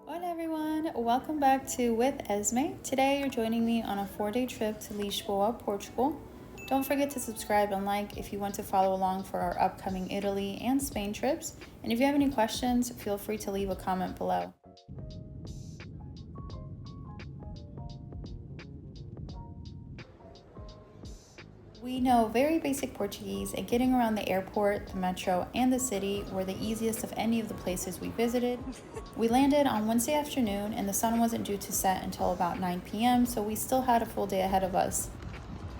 Hola everyone, welcome back to With Esme. Today you're joining me on a 4-day trip to Lisboa, Portugal. Don't forget to subscribe and like if you want to follow along for our upcoming Italy and Spain trips. And if you have any questions, feel free to leave a comment below. We know very basic Portuguese, and getting around the airport, the metro, and the city were the easiest of any of the places we visited. We landed on Wednesday afternoon, and the sun wasn't due to set until about 9 p.m., so we still had a full day ahead of us.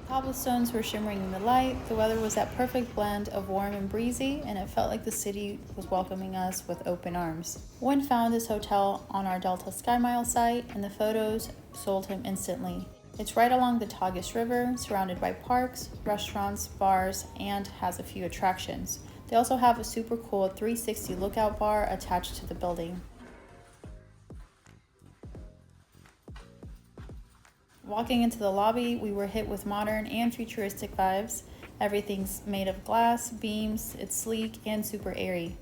Cobblestones were shimmering in the light, the weather was that perfect blend of warm and breezy, and it felt like the city was welcoming us with open arms. Wynn found this hotel on our Delta Sky Mile site, and the photos sold him instantly. It's right along the Tagus River, surrounded by parks, restaurants, bars, and has a few attractions. They also have a super cool 360 lookout bar attached to the building. Walking into the lobby, we were hit with modern and futuristic vibes. Everything's made of glass, beams, it's sleek and super airy.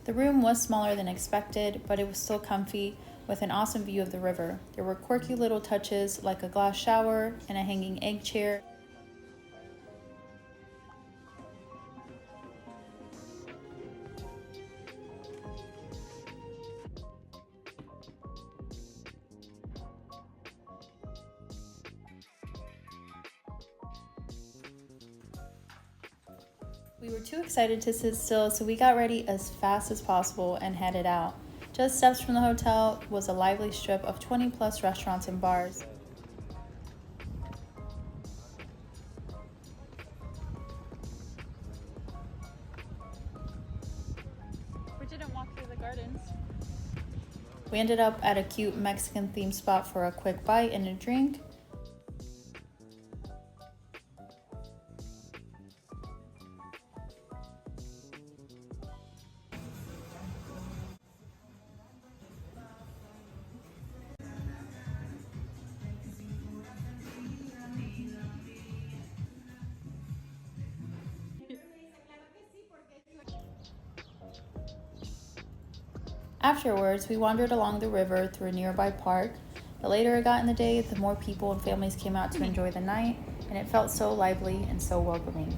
The room was smaller than expected, but it was still comfy with an awesome view of the river. There were quirky little touches like a glass shower and a hanging egg chair. We were too excited to sit still, so we got ready as fast as possible and headed out. Just steps from the hotel was a lively strip of 20 plus restaurants and bars. We didn't walk through the gardens. We ended up at a cute Mexican themed spot for a quick bite and a drink. Afterwards, we wandered along the river through a nearby park. The later it got in the day, the more people and families came out to enjoy the night, and it felt so lively and so welcoming.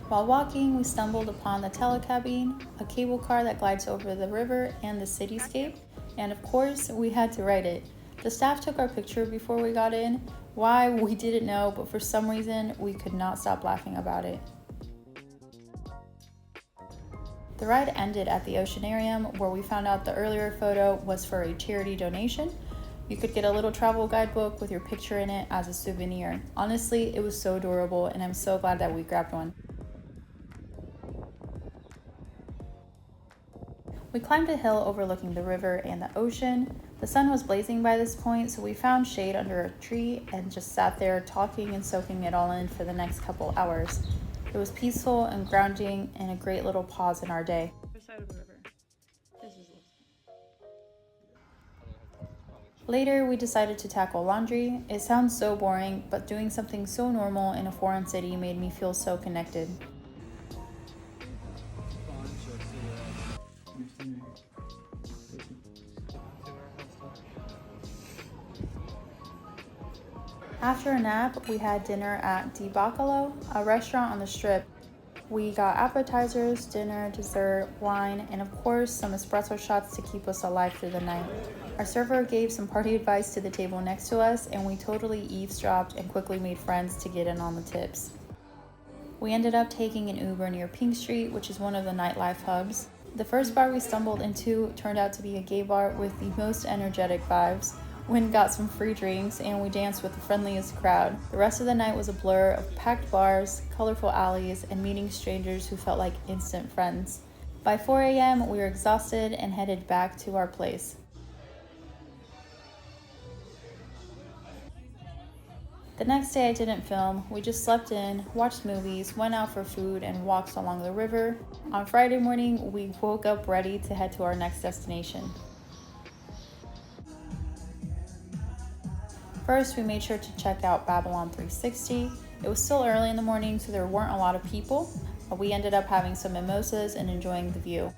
While walking, we stumbled upon the telecabine, a cable car that glides over the river and the cityscape, and of course, we had to ride it. The staff took our picture before we got in. Why, we didn't know, but for some reason, we could not stop laughing about it. The ride ended at the Oceanarium, where we found out the earlier photo was for a charity donation. You could get a little travel guidebook with your picture in it as a souvenir. Honestly, it was so adorable, and I'm so glad that we grabbed one. We climbed a hill overlooking the river and the ocean. The sun was blazing by this point, so we found shade under a tree and just sat there talking and soaking it all in for the next couple hours. It was peaceful and grounding and a great little pause in our day. Side of the river. This is Later, we decided to tackle laundry. It sounds so boring, but doing something so normal in a foreign city made me feel so connected. After a nap, we had dinner at Di Bacalo, a restaurant on the strip. We got appetizers, dinner, dessert, wine, and of course some espresso shots to keep us alive through the night. Our server gave some party advice to the table next to us, and we totally eavesdropped and quickly made friends to get in on the tips. We ended up taking an Uber near Pink Street, which is one of the nightlife hubs. The first bar we stumbled into turned out to be a gay bar with the most energetic vibes. Wynn got some free drinks, and we danced with the friendliest crowd. The rest of the night was a blur of packed bars, colorful alleys, and meeting strangers who felt like instant friends. By 4 a.m., we were exhausted and headed back to our place. The next day I didn't film, we just slept in, watched movies, went out for food, and walked along the river. On Friday morning, we woke up ready to head to our next destination. First, we made sure to check out Babylon 360. It was still early in the morning, so there weren't a lot of people, We ended up having some mimosas and enjoying the view.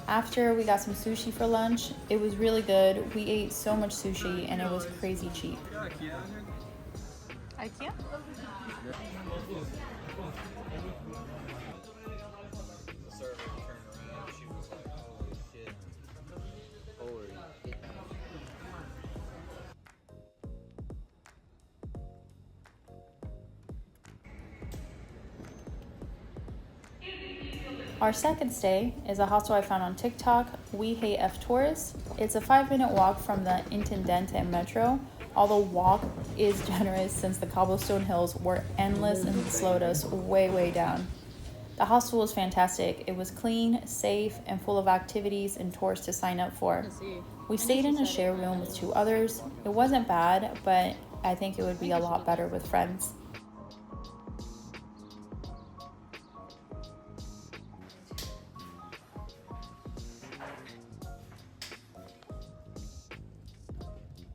After, we got some sushi for lunch. It was really good. We ate so much sushi and it was crazy cheap. IKEA? Our second stay is a hostel I found on TikTok, We Hate F Tourists. It's a 5-minute walk from the Intendente Metro. Although walk is generous since the cobblestone hills were endless and slowed us way down. The hostel was fantastic. It was clean, safe, and full of activities and tours to sign up for. We stayed in a share room with 2 others. It wasn't bad, but I think it would be a lot better with friends.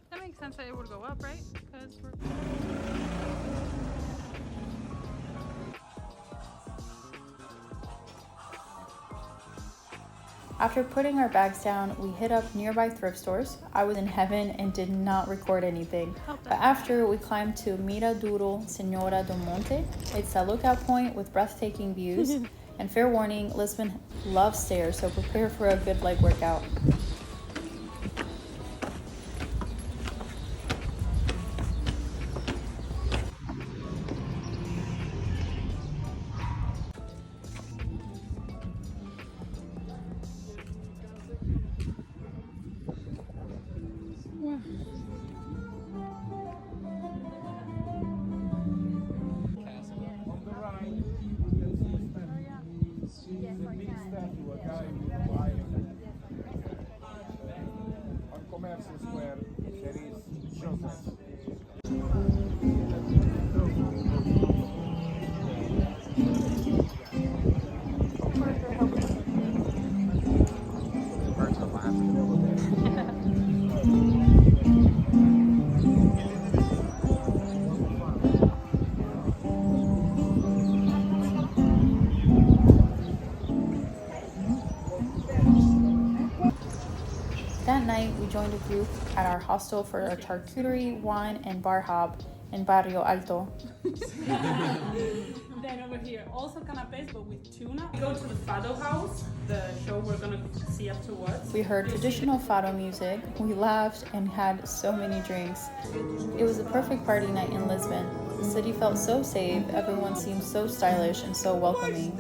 That makes sense that it would go up, right? Because we're... After putting our bags down, we hit up nearby thrift stores. I was in heaven and did not record anything. But after, we climbed to Miraduro Senhora do Monte. It's a lookout point with breathtaking views. And fair warning, Lisbon loves stairs, so prepare for a good leg workout. On Commercial Square, there is Joseph. That night, we joined a group at our hostel for a charcuterie, wine, and bar hop in Barrio Alto. Then over here, also canapes, but with tuna. We go to the Fado House, the show we're gonna see afterwards. We heard traditional fado music, we laughed, and had so many drinks. It was a perfect party night in Lisbon. The city felt so safe, everyone seemed so stylish and so welcoming.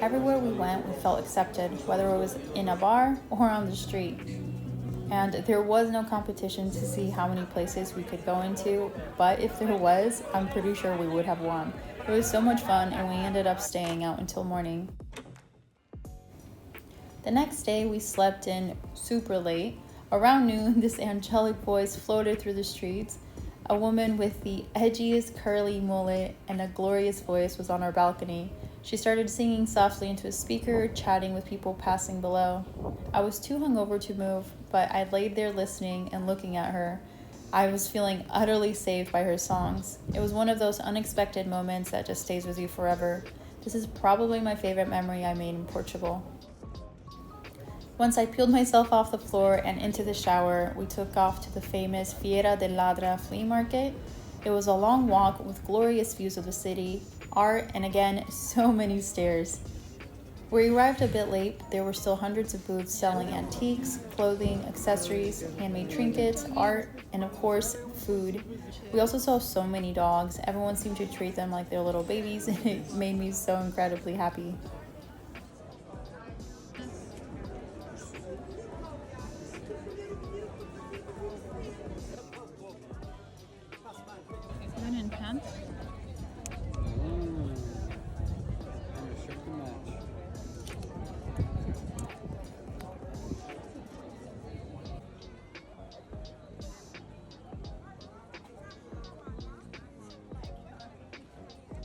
Everywhere we went, we felt accepted, whether it was in a bar or on the street. And there was no competition to see how many places we could go into, but if there was, I'm pretty sure we would have won. It was so much fun, and we ended up staying out until morning. The next day, we slept in super late. Around noon, this angelic voice floated through the streets. A woman with the edgiest curly mullet and a glorious voice was on our balcony. She started singing softly into a speaker, chatting with people passing below. I was too hungover to move, but I laid there listening and looking at her. I was feeling utterly saved by her songs. It was one of those unexpected moments that just stays with you forever. This is probably my favorite memory I made in Portugal. Once I peeled myself off the floor and into the shower, we took off to the famous Feira de Ladra flea market. It was a long walk with glorious views of the city, art, and again, so many stairs. We arrived a bit late, but there were still hundreds of booths selling antiques, clothing, accessories, handmade trinkets, art, and of course, food. We also saw so many dogs. Everyone seemed to treat them like their little babies, and it made me so incredibly happy. Is that intense?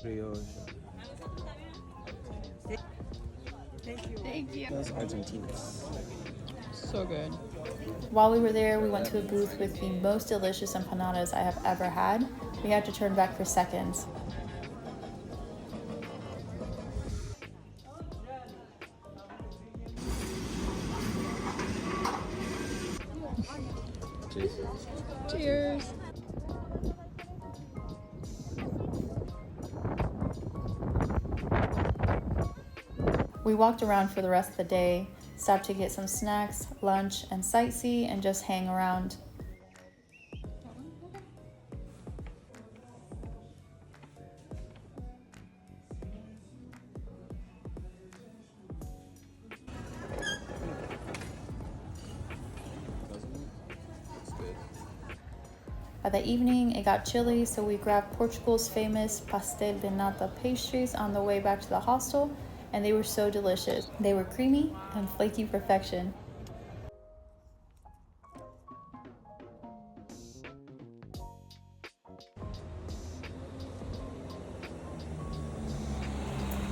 Brioche. Thank you. Those Argentinas. So good. While we were there, we went to a booth with the most delicious empanadas I have ever had. We had to turn back for seconds. Cheers. Cheers. We walked around for the rest of the day, stopped to get some snacks, lunch, and sightsee, and just hang around. By the evening, it got chilly, so we grabbed Portugal's famous pastel de nata pastries on the way back to the hostel, and they were so delicious. They were creamy and flaky perfection.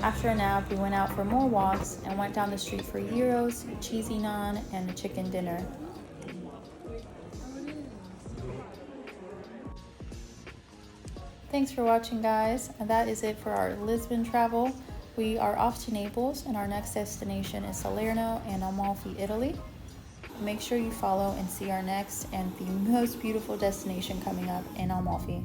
After a nap, we went out for more walks and went down the street for gyros, cheesy naan, and a chicken dinner. Thanks for watching, guys, and that is it for our Lisbon travel. We are off to Naples, and our next destination is Salerno and Amalfi, Italy. Make sure you follow and see our next and the most beautiful destination coming up in Amalfi.